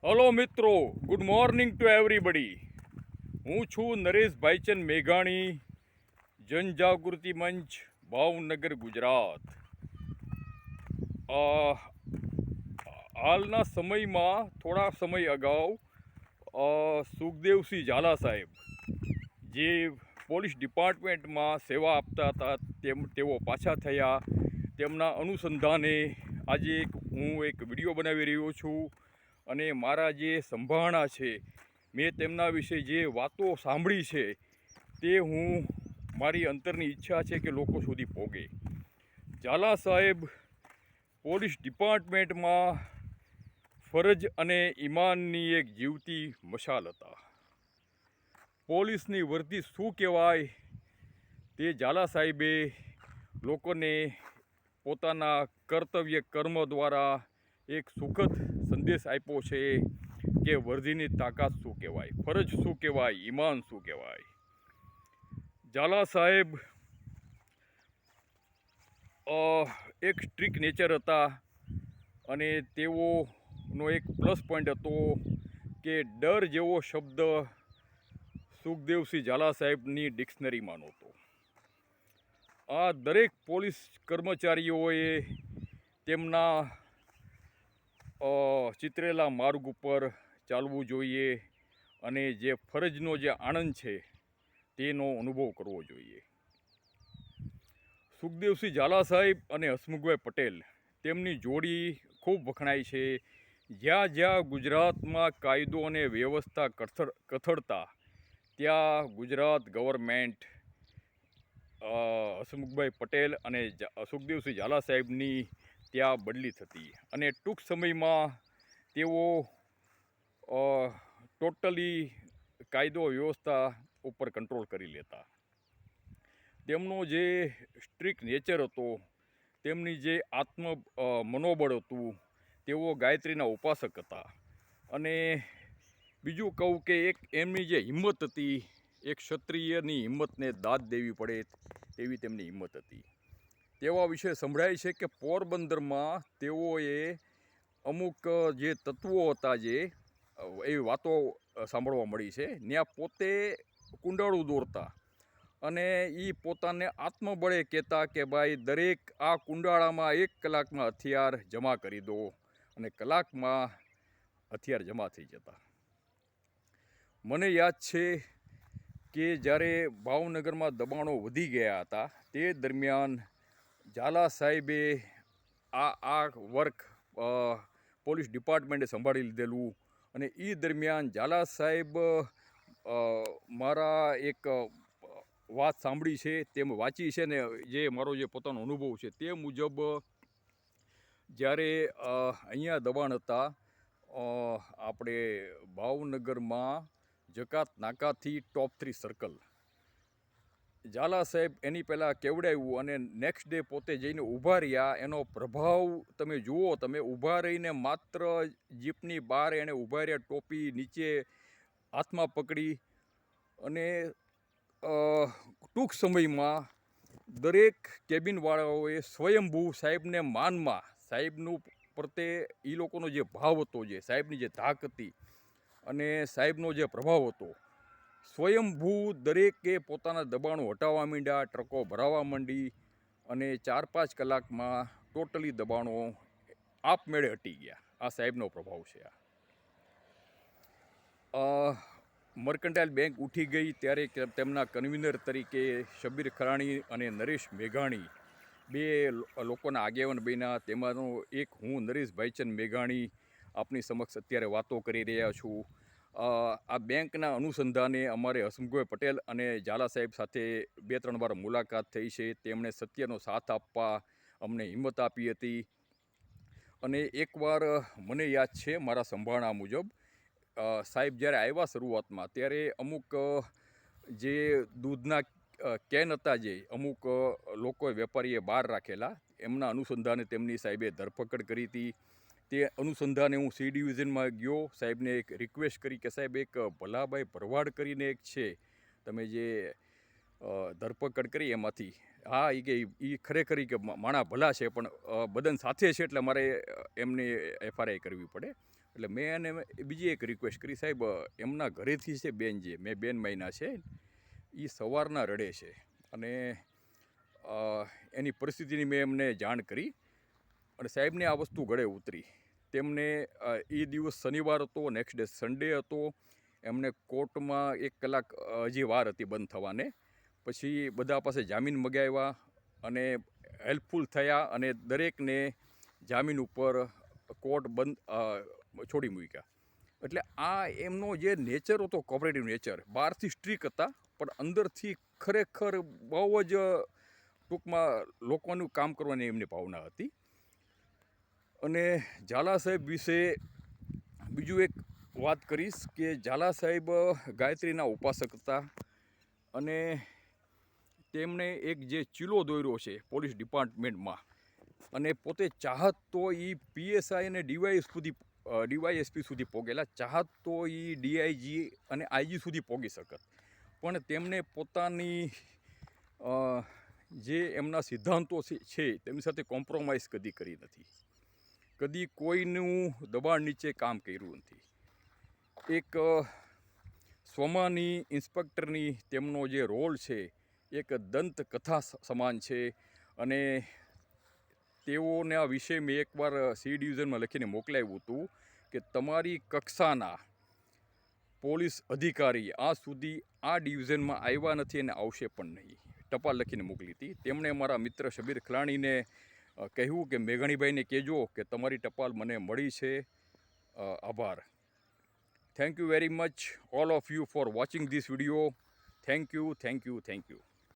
Hello મિત્રો, good morning to everybody. હું છું નરેશ ભાઈચંદ મેઘાણી, જનજાગૃતિ મંચ, ભાવનગર, ગુજરાત. હાલના સમયમાં થોડા સમય અગાઉ સુખદેવસિંહ ઝાલા સાહેબ, જે પોલીસ ડિપાર્ટમેન્ટમાં સેવા આપતા હતા, તેઓ પાછા થયા. તેમના અનુસંધાને આજે હું એક વિડીયો બનાવી રહ્યો છું અને મારા જે સંભાવના છે, મેં તેમના વિશે જે વાતો સાંભળી છે તે મારી અંતરની ઈચ્છા છે કે લોકો સુધી પહોંચે. ઝાલા સાહેબ પોલીસ ડિપાર્ટમેન્ટમાં ફરજ અને ઈમાનની એક જીવતી મશાલ હતા. પોલીસની વર્દી શું કહેવાય તે ઝાલા સાહેબે લોકોને પોતાના કર્તવ્ય કર્મ દ્વારા એક સુખદ સંદેશ આપ્યો છે કે વર્દીની તાકાત શું કહેવાય, ફરજ શું કહેવાય, ઈમાન શું કહેવાય. ઝાલા સાહેબ એક સ્ટ્રિક્ટ નેચર હતા અને તેઓનો એક પ્લસ પોઈન્ટ હતો કે ડર જેવો શબ્દ સુખદેવસિંહ ઝાલા સાહેબની ડિક્શનરીમાં નહોતો. આ દરેક પોલીસ કર્મચારીઓએ તેમના ચિતરેલા માર્ગ ઉપર ચાલવું જોઈએ અને જે ફરજનો જે આનંદ છે તેનો અનુભવ કરવો જોઈએ. સુખદેવસિંહ ઝાલા સાહેબ અને હસમુખભાઈ પટેલ, તેમની જોડી ખૂબ વખણાય છે. જ્યાં જ્યાં ગુજરાતમાં કાયદો અને વ્યવસ્થા કથળતા, ત્યાં ગુજરાત ગવર્મેન્ટ હસમુખભાઈ પટેલ અને સુખદેવસિંહ ઝાલા સાહેબની ત્યાં બદલી થતી અને ટૂંક સમયમાં તેઓ ટોટલી કાયદો વ્યવસ્થા ઉપર કંટ્રોલ કરી લેતા. તેમનો જે સ્ટ્રિક્ટ નેચર હતો, તેમની જે મનોબળ હતું, તેઓ ગાયત્રીના ઉપાસક હતા. અને બીજું કહું કે એક એમની જે હિંમત હતી, એક ક્ષત્રિયની હિંમતને દાદ દેવી પડે તેવી તેમની હિંમત હતી. તેવા વિશે સંભળાય છે કે પોરબંદરમાં તેઓએ અમુક જે તત્વો હતા, જે એવી વાતો સાંભળવા મળી છે, ત્યાં પોતે કુંડાળું દોરતા અને એ પોતાને આત્મબળે કહેતા કે ભાઈ દરેક આ કુંડાળામાં 1 કલાકમાં હથિયાર જમા કરી દો, અને કલાકમાં હથિયાર જમા થઈ જતા. મને યાદ છે કે જ્યારે ભાવનગરમાં દબાણો વધી ગયા હતા, તે દરમિયાન ઝાલા સાહેબે આ વર્ક પોલીસ ડિપાર્ટમેન્ટે સંભાળી લીધેલું. અને એ દરમિયાન ઝાલા સાહેબ મારા એક વાત સાંભળી છે, તેમ વાંચી છે ને જે મારો જે પોતાનો અનુભવ છે તે મુજબ, જ્યારે અહીંયા દબાણ હતા આપણે ભાવનગરમાં જકાત નાકાથી ટોપ 3 સર્કલ, ઝાલા સાહેબ એની પહેલાં કેવડાવ્યું અને નેક્સ્ટ ડે પોતે જઈને ઊભા રહ્યા. એનો પ્રભાવ તમે જુઓ, તમે ઊભા રહીને માત્ર જીપની બહાર એણે ઊભા રહ્યા, ટોપી નીચે હાથમાં પકડી, અને ટૂંક સમયમાં દરેક કેબિનવાળાઓએ સ્વયંભૂ સાહેબને માનમાં, સાહેબનું પ્રત્યે એ લોકોનો જે ભાવ હતો, જે સાહેબની જે ધાક હતી અને સાહેબનો જે પ્રભાવ હતો, સ્વયંભૂ દરેકે પોતાના દબાણો હટાવવા માંડ્યા, ટ્રકો ભરાવા માંડી અને 4-5 કલાકમાં ટોટલી દબાણો આપમેળે હટી ગયા. આ સાહેબનો પ્રભાવ છે. મર્કન્ટાઇલ બેંક ઉઠી ગઈ ત્યારે તેમના કન્વીનર તરીકે શબ્બીર ખરાણી અને નરેશ મેઘાણી, 2 લોકોના આગેવાન બન્યા. તેમાંનો એક હું નરેશ ભાઈચંદ મેઘાણી આપની સમક્ષ અત્યારે વાતો કરી રહ્યા છું. આ બેંકના અનુસંધાને અમારે હસમુખભાઈ પટેલ અને ઝાલા સાહેબ સાથે 2-3 વાર મુલાકાત થઈ છે. તેમણે સત્યનો સાથ આપવા અમને હિંમત આપી હતી. અને એકવાર મને યાદ છે, મારા સંભાળના મુજબ, સાહેબ જ્યારે આવ્યા શરૂઆતમાં, ત્યારે અમુક જે દૂધના કેન હતા, જે અમુક લોકોએ વેપારીએ બહાર રાખેલા, એમના અનુસંધાને તેમની સાહેબે ધરપકડ કરી હતી. તે અનુસંધાને હું C ડિવિઝનમાં ગયો, સાહેબને એક રિક્વેસ્ટ કરી કે સાહેબ, એક ભલાભાઈ ભરવાડ કરીને એક છે, તમે જે ધરપકડ કરી એમાંથી, હા, એ કે એ ખરેખર કે માણા ભલા છે પણ બદન સાથે છે, એટલે મારે એમને FRI કરવી પડે. એટલે મેં એને બીજી એક રિક્વેસ્ટ કરી, સાહેબ એમના ઘરેથી છે બેન, જે મેં બેન મહિના છે એ સવારના રડે છે અને એની પરિસ્થિતિની મેં એમને જાણ કરી અને સાહેબને આ વસ્તુ ગળે ઉતરી. તેમને એ દિવસ શનિવાર હતો, નેક્સ્ટ ડે સન્ડે હતો. એમને કોર્ટમાં 1 કલાક હજી વાર હતી બંધ થવાને. પછી બધા પાસે જામીન મગાવ્યા અને હેલ્પફુલ થયા અને દરેકને જામીન ઉપર કોર્ટ છોડી મૂક્યા. એટલે આ એમનો જે નેચર હતો, કોઓપરેટિવ નેચર, બહારથી સ્ટ્રીક હતા પણ અંદરથી ખરેખર બહુ જ ટૂંકમાં લોકોનું કામ કરવાની એમની ભાવના હતી. અને ઝાલા સાહેબ વિશે બીજું એક વાત કરીશ કે ઝાલા સાહેબ ગાયત્રીના ઉપાસક હતા અને તેમણે એક જે ચીલો દોર્યો છે પોલીસ ડિપાર્ટમેન્ટમાં, અને પોતે ચાહત તો એ પીએસઆઈ અને ડીવાયએસપી સુધી પોગેલા, ચાહત તો એ ડીઆઈજી અને આઈજી સુધી પોગી શકત, પણ તેમણે પોતાની જે એમના સિદ્ધાંતો છે તેમની સાથે કોમ્પ્રોમાઇઝ કદી કરી નથી, કદી કોઈનું દબાણ નીચે કામ કર્યું નથી. એક સ્વમાની ઇન્સ્પેક્ટરની તેમનો જે રોલ છે એક દંતકથા સમાન છે અને તેઓના વિશે મેં એકવાર સી ડિવિઝનમાં લખીને મોકલાવ્યું હતું કે તમારી કક્ષાના પોલીસ અધિકારી આ સુધી આ ડિવિઝનમાં આવ્યા નથી અને આવશે પણ નહીં. ટપાલ લખીને મોકલી હતી. તેમણે મારા મિત્ર શબીર ખલાણીને કહ્યું કે મેઘાણીભાઈને કહેજો કે તમારી ટપાલ મને મળી છે. આભાર. Thank you very much all of you for watching this video. Thank you, thank you, thank you.